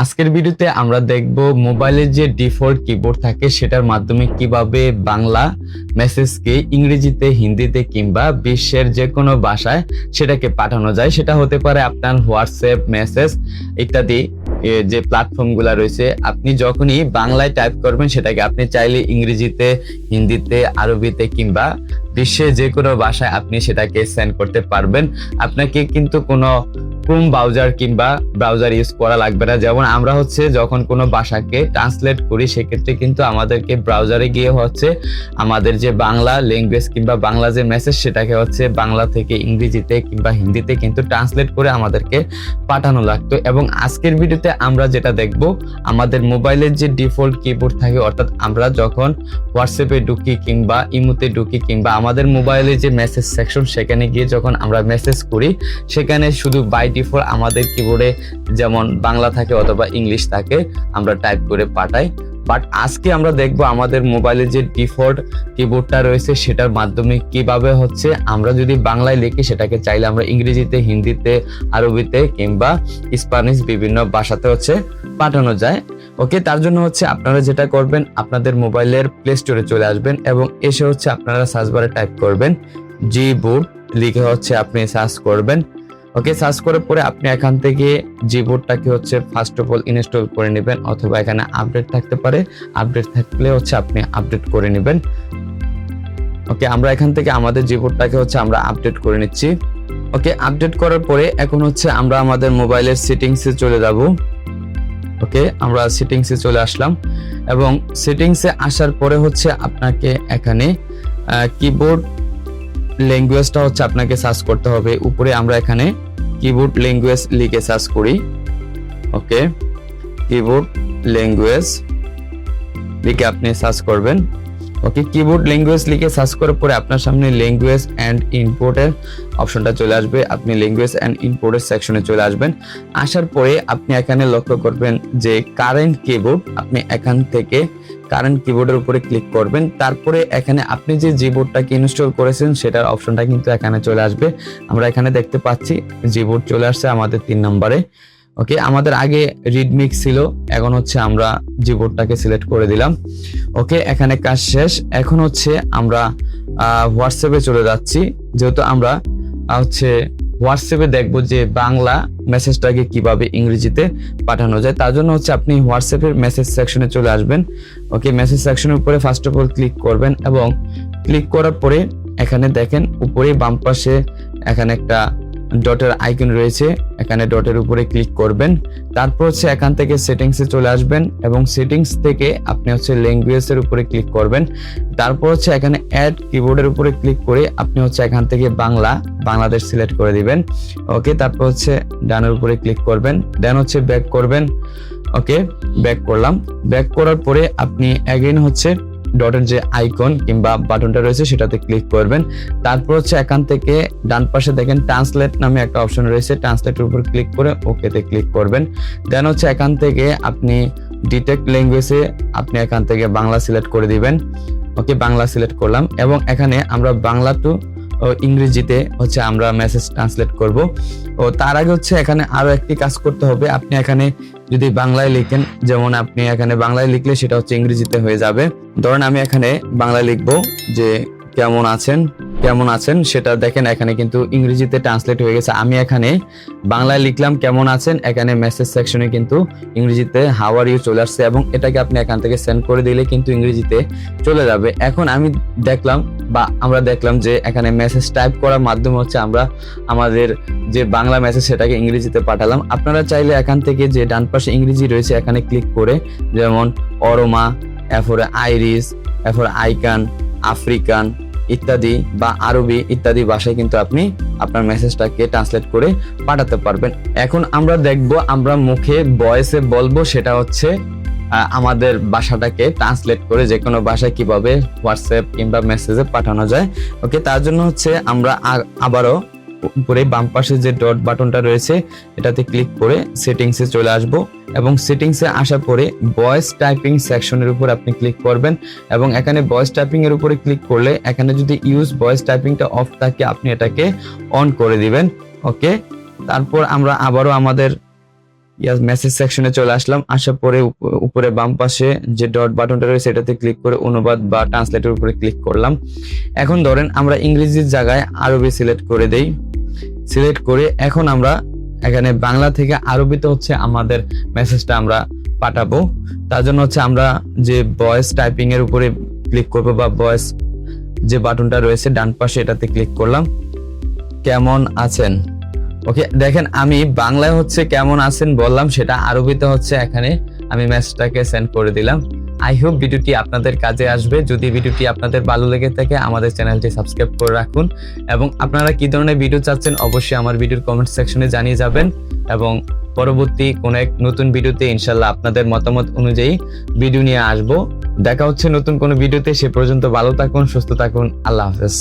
আজকের ভিডিওতে আমরা দেখব মোবাইলের যে ডিফল্ট কিবোর্ড থাকে সেটার মাধ্যমে কিভাবে বাংলা মেসেজকে ইংরেজিতে, হিন্দিতে কিংবা বিশ্বের যে কোনো ভাষায় সেটাকে পাঠানো যায়। সেটা হতে পারে আপনার হোয়াটসঅ্যাপ, মেসেজ ইত্যাদি যে প্ল্যাটফর্মগুলো রয়েছে। আপনি যখনই বাংলায় টাইপ করবেন সেটাকে আপনি চাইলে ইংরেজিতে, হিন্দিতে, আরবিতে কিংবা বিশ্বের যে কোনো ভাষায় আপনি সেটাকে সেন্ড করতে পারবেন। আপনাকে কিন্তু কোনো ক্রোম ব্রাউজার কিংবা ব্রাউজার ইউজ করা লাগবে না। যেমন আমরা যখন কোনো ভাষাকে ট্রান্সলেট করি সেক্ষেত্রে কিন্তু আমাদেরকে ব্রাউজারে গিয়ে আমাদের যে বাংলা ল্যাঙ্গুয়েজ কিংবা বাংলা যে মেসেজ সেটাকে বাংলা থেকে ইংরেজিতে কিংবা হিন্দিতে কিন্তু ট্রান্সলেট করে আমাদেরকে পাঠানো লাগতো। এবং আজকের ভিডিওতে আমরা যেটা দেখব, আমাদের মোবাইলের যে ডিফল্ট কিবোর্ড থাকে, অর্থাৎ আমরা যখন হোয়াটসঅ্যাপে ঢুকি কিংবা ইমোতে ঢুকি কিংবা আমাদের মোবাইলে যে মেসেজ সেকশন সেখানে গিয়ে যখন আমরা মেসেজ করি সেখানে শুধু বাই ডিফল্ট আমাদের কিবোর্ডে যেমন বাংলা থাকে অথবা ইংলিশ থাকে, আমরা টাইপ করে পাঠাই। বাট আজকে আমরা দেখব আমাদের মোবাইলে যে ডিফল্ট কিবোর্ডটা রয়েছে সেটার মাধ্যমে কিভাবে আমরা যদি বাংলায় লিখি সেটাকে চাইলে আমরা ইংরেজিতে, হিন্দিতে, আরবিতে কিংবা স্প্যানিশ বিভিন্ন ভাষাতে পাঠানো যায়। ওকে, তার জন্য আপনারা যেটা করবেন, আপনাদের মোবাইলের প্লে স্টোরে চলে আসবেন এবং এসে আপনারা সার্চ বারে টাইপ করবেন জিবোর্ড, লিখে আপনি সার্চ করবেন। ওকে, সার্চ করার পরে আপনি এখান থেকে জিবোর্ডটাকে ফার্স্ট অফ অল ইনস্টল করে নেবেন, অথবা এখানে আপডেট থাকতে পারে, আপডেট থাকলে আপনি আপডেট করে নেবেন। ওকে, আমরা এখান থেকে আমাদের জিবোর্ডটাকে আমরা আপডেট করে নিচ্ছি। ওকে, আপডেট করার পরে এখন আমরা আমাদের মোবাইলের সেটিংসে চলে যাব। ওকে, আমরা সেটিংসে চলে আসলাম এবং সেটিংসে আসার পরে আপনাকে এখানে কিবোর্ড ল্যাঙ্গুয়েজটা আপনাকে সার্চ করতে হবে। উপরে আমরা এখানে কিবোর্ড ল্যাঙ্গুয়েজ লিখে সার্চ করি। ওকে, কিবোর্ড ল্যাঙ্গুয়েজ লিখে আপনি সার্চ করবেন। ওকে, কিবোর্ড ল্যাঙ্গুয়েজ লিখে সার্চ করার পরে আপনার সামনে ল্যাঙ্গুয়েজ অ্যান্ড ইম্পোর্টের অপশনটা চলে আসবে। আপনি ল্যাঙ্গুয়েজ অ্যান্ড ইম্পোর্টের সেকশনে চলে আসবেন। আসার পরে আপনি এখানে লক্ষ্য করবেন যে কারেন্ট কিবোর্ড, আপনি এখান থেকে কারেন্ট কিবোর্ডের উপরে ক্লিক করবেন। তারপরে এখানে আপনি যে জিবোর্ডটাকে ইনস্টল করেছেন সেটার অপশনটা কিন্তু এখানে চলে আসবে। আমরা এখানে দেখতে পাচ্ছি জিবোর্ড চলে আসছে আমাদের 3 নম্বরে। ওকে, আমাদের আগে রিডমিক্স ছিল, এখন আমরা জিবোর্ডটাকে সিলেক্ট করে দিলাম। ওকে, এখানে কাজ শেষ। এখন আমরা হোয়াটসঅ্যাপে চলে যাচ্ছি। যেহেতু আমরা হোয়াটসঅ্যাপে দেখবো যে বাংলা মেসেজটাকে কিভাবে ইংরেজিতে পাঠানো যায়, তার জন্য আপনি হোয়াটসঅ্যাপের মেসেজ সেকশনে চলে আসবেন। ওকে, মেসেজ সেকশনের উপরে ফার্স্ট অফ অল ক্লিক করবেন এবং ক্লিক করার পরে এখানে দেখেন উপরে বাম পাশে এখানে একটা ডটের আইকন রয়েছে, এখানে ডটের উপরে ক্লিক করবেন। তারপর এখান থেকে সেটিংসে চলে আসবেন এবং সেটিংস থেকে আপনি ল্যাঙ্গুয়েজের উপরে ক্লিক করবেন। তারপর এখানে অ্যাড কিবোর্ডের উপরে ক্লিক করে আপনি এখান থেকে বাংলাদেশ সিলেক্ট করে দিবেন। ওকে, তারপর ডানের উপরে ক্লিক করবেন, দেন ব্যাক করবেন। ওকে, ব্যাক করলাম। ব্যাক করার পরে আপনি অ্যাগেইন ডটের যে আইকন কিংবা বাটনটা রয়েছে সেটাতে ক্লিক করবেন। তারপর এখান থেকে ডান পাশে দেখেন ট্রান্সলেট নামে একটা অপশন রয়েছে, ট্রান্সলেটের উপর ক্লিক করে ওকেতে ক্লিক করবেন। দেন এখান থেকে আপনি ডিটেক্ট ল্যাঙ্গুয়েজে আপনি এখান থেকে বাংলা সিলেক্ট করে দিবেন। ওকে, বাংলা সিলেক্ট করলাম এবং এখানে আমরা বাংলা টু ইংরেজিতে আমরা মেসেজ ট্রান্সলেট করব। ও তার আগে এখানে আরো একটি কাজ করতে হবে। আপনি এখানে যদি বাংলায় লিখেন, যেমন আপনি এখানে বাংলায় লিখলে সেটা ইংরেজিতে হয়ে যাবে। ধরেন আমি এখানে বাংলায় লিখবো যে কেমন আছেন, কেমন আছেন, সেটা দেখেন এখানে কিন্তু ইংরেজিতে ট্রান্সলেট হয়ে গেছে। আমি এখানে বাংলায় লিখলাম কেমন আছেন, এখানে মেসেজ সেকশনে কিন্তু ইংরেজিতে হাউ আর ইউ চলে আসছে এবং এটাকে আপনি এখান থেকে সেন্ড করে দিলে কিন্তু ইংরেজিতে চলে যাবে। এখন আমরা দেখলাম যে এখানে মেসেজ টাইপ করার মাধ্যমে আমরা আমাদের যে বাংলা মেসেজ সেটাকে ইংরেজিতে পাঠালাম। আপনারা চাইলে এখান থেকে যে ডান পাশে ইংরেজি রয়েছে এখানে ক্লিক করে, যেমন অরোমা, এরপরে আইরিস, এরপরে আইকান, আফ্রিকান ইত্যাদি বা আরবি ইত্যাদি ভাষায় কিন্তু আপনি আপনার মেসেজটাকে ট্রান্সলেট করে পাঠাতে পারবেন। এখন আমরা দেখব, আমরা মুখে ভয়েসে বলবো সেটা আমাদের ভাষাটাকে ট্রান্সলেট করে যে কোনো ভাষায় কিভাবে হোয়াটসঅ্যাপ কিংবা মেসেজে পাঠানো যায়। ওকে, তার জন্য আমরা আবারও উপরে বাম পাশে যে ডট বাটনটা রয়েছে এটাতে ক্লিক করে সেটিংসে চলে আসব এবং সেটিংসে আসার পরে ভয়েস টাইপিং সেকশনের উপর আপনি ক্লিক করবেন এবং এখানে ভয়েস টাইপিং এর উপরে ক্লিক করলে এখানে যদি ইউজ ভয়েস টাইপিংটা অফ থাকে আপনি এটাকে অন করে দিবেন। ওকে, তারপর আমরা আবারও আমাদের ইয়াস, মেসেজ সেকশনে চলে আসলাম। আসার পরে উপরে বাম পাশে যে ডট বাটনটা রয়েছে এটাতে ক্লিক করে অনুবাদ বা ট্রান্সলেটের উপরে ক্লিক করলাম। এখন ধরেন আমরা ইংরেজির জায়গায় আরবি সিলেক্ট করে দেই। সিলেক্ট করে এখন আমরা এখানে বাংলা থেকে আরবিতে হচ্ছে আমাদের মেসেজটা আমরা পাঠাবো। তার জন্য হচ্ছে আমরা যে ভয়েস টাইপিং এর উপরে ক্লিক করবো বা ভয়েস যে বাটনটা রয়েছে ডান পাশে এটাতে ক্লিক করলাম। কেমন আছেন, ওকে, দেখেন আমি বাংলায় হচ্ছে কেমন আছেন বললাম, সেটা আরবিতে হচ্ছে এখানে আমি মেসেজটাকে সেন্ড করে দিলাম। আই হোপ ভিডিওটি আপনাদের কাজে আসবে। যদি ভিডিওটি আপনাদের ভালো লেগে থাকে আমাদের চ্যানেলটি সাবস্ক্রাইব করে রাখুন এবং আপনারা কি ধরনের ভিডিও চাচ্ছেন অবশ্যই আমার ভিডিওর কমেন্ট সেকশনে জানিয়ে যাবেন এবং পরবর্তী কোন এক নতুন ভিডিওতে ইনশাল্লাহ আপনাদের মতামত অনুযায়ী ভিডিও নিয়ে আসবো। দেখা হচ্ছে নতুন কোনো ভিডিওতে, সে পর্যন্ত ভালো থাকুন, সুস্থ থাকুন, আল্লাহ হাফেজ।